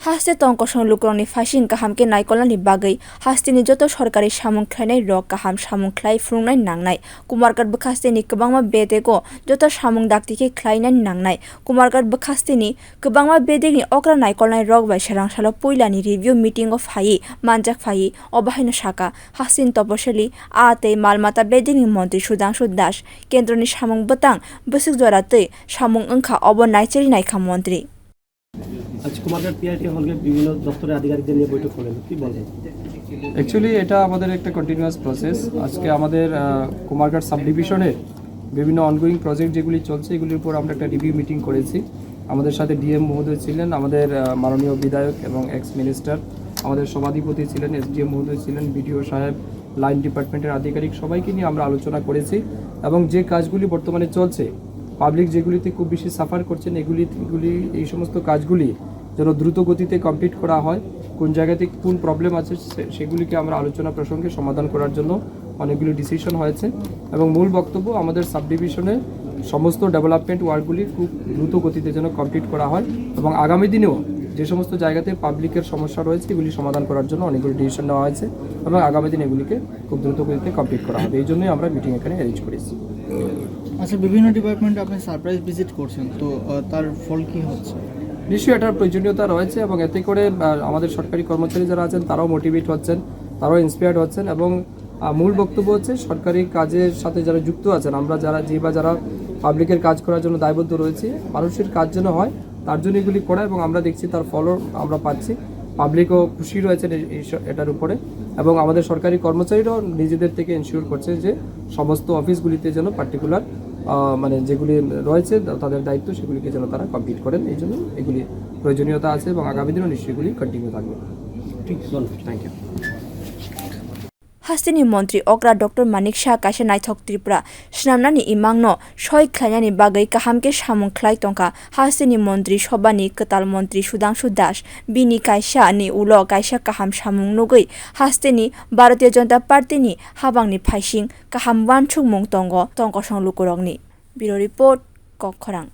Haste tongkosong lukrongni phasing kahamkhe naikolnani bagwi Haste ni joto sarkari samwng khlainai rok kaham samwng khlai phungnai nangnai kumarghat bwkhaste ni kwbangma bedeko joto samwng daktike khwlainani nangnai kumarghat bwkhaste ni kwbangma bedek ni okra naikolnai rok bai swrang salo puila ni review meeting of phai manjak phai obahaino sakha Haste Tapashili tei malmata bedek ni montri Sudhangsu kendro ni samwng bwtang bwsuk jora tei samwng wngkha obo naichere naikha montri আজ Kumarghat PRTI হলকে বিভিন্ন দপ্তরের আধিকারিকদের নিয়ে বৈঠক করলেন, কি বলবেন? Actually এটা আমাদের একটা কন্টিনিউয়াস প্রসেস। আজকে আমাদের কুমারঘাট সাব ডিভিশনের বিভিন্ন অনগোয়িং প্রজেক্ট যেগুলি চলছে এগুলির উপর আমরা একটা রিভিউ মিটিং করেছি। আমাদের সাথে ডিএম মহোদয় ছিলেন, আমাদের মাননীয় বিধায়ক এবং এক্স মিনিস্টার, আমাদের সভাধিপতি ছিলেন, SDM মহোদয় ছিলেন, বিডিও সাহেব, লাইন ডিপার্টমেন্টের আধিকারিক, সবাইকে নিয়ে আমরা আলোচনা করেছি এবং যে কাজগুলি বর্তমানে চলছে, পাবলিক যেগুলিতে খুব বেশি সাফার করছেন এগুলি এই সমস্ত কাজগুলি যেন দ্রুত গতিতে কমপ্লিট করা হয়, কোন জায়গাতে কোন প্রবলেম আছে সেগুলিকে আমরা আলোচনা প্রসঙ্গে সমাধান করার জন্য অনেকগুলি ডিসিশন হয়েছে এবং মূল বক্তব্য আমাদের সাব ডিভিশনে সমস্ত ডেভেলপমেন্ট ওয়ার্কগুলি খুব দ্রুত গতিতে যেন কমপ্লিট করা হয় এবং আগামী দিনেও যে সমস্ত জায়গাতে পাবলিকের সমস্যা রয়েছে এগুলি সমাধান করার জন্য অনেকগুলি ডিসিশন নেওয়া হয়েছে এবং আগামী দিন এগুলিকে খুব দ্রুত গতিতে কমপ্লিট করা হবে। এই জন্যই আমরা মিটিং এখানে অ্যারেঞ্জ করেছি। আচ্ছা, বিভিন্ন ডিপার্টমেন্টে আপনি সারপ্রাইজ ভিজিট করছেন, তো তার ফল কি হচ্ছে? নিশ্চয়ই এটার প্রয়োজনীয়তা রয়েছে এবং এতে করে আমাদের সরকারি কর্মচারী যারা আছেন তারাও মোটিভেট হচ্ছেন, তারাও ইন্সপায়ার্ড হচ্ছেন এবং মূল বক্তব্য হচ্ছে সরকারি কাজের সাথে যারা যুক্ত আছেন, আমরা যারা পাবলিকের কাজ করার জন্য দায়বদ্ধ রয়েছে, মানুষের কাজ যেন হয় তার জন্য এগুলি করা এবং আমরা দেখছি তার ফলও আমরা পাচ্ছি। পাবলিকও খুশি রয়েছেন এটার উপরে এবং আমাদের সরকারি কর্মচারীরাও নিজেদের থেকে এনশিওর করছে যে সমস্ত অফিসগুলিতে যেন পার্টিকুলার মানে যেগুলি রয়েছে তাদের দায়িত্ব সেগুলিকে যেন তারা কমপ্লিট করেন। এই জন্য এগুলি প্রয়োজনীয়তা আছে এবং আগামী দিনও নিশ্চয়ই এগুলি কন্টিনিউ থাকবে। Thank you. Haste ni montri okra Dr. Manik Shah kaisa naithok Tripura snamnani imangno soi khwlainani bagwi kahamkhe samwng khlai tongkha Haste ni montri sobani kwtal montri Sudhangshu bini kaisa ni ulo kaisa kaham samwng nugui Haste ni Bharatiya Janata Party ni habangni phasing kaham wansukmung tongo tongkosong lukurokni. Bureau report, Kokkhorang.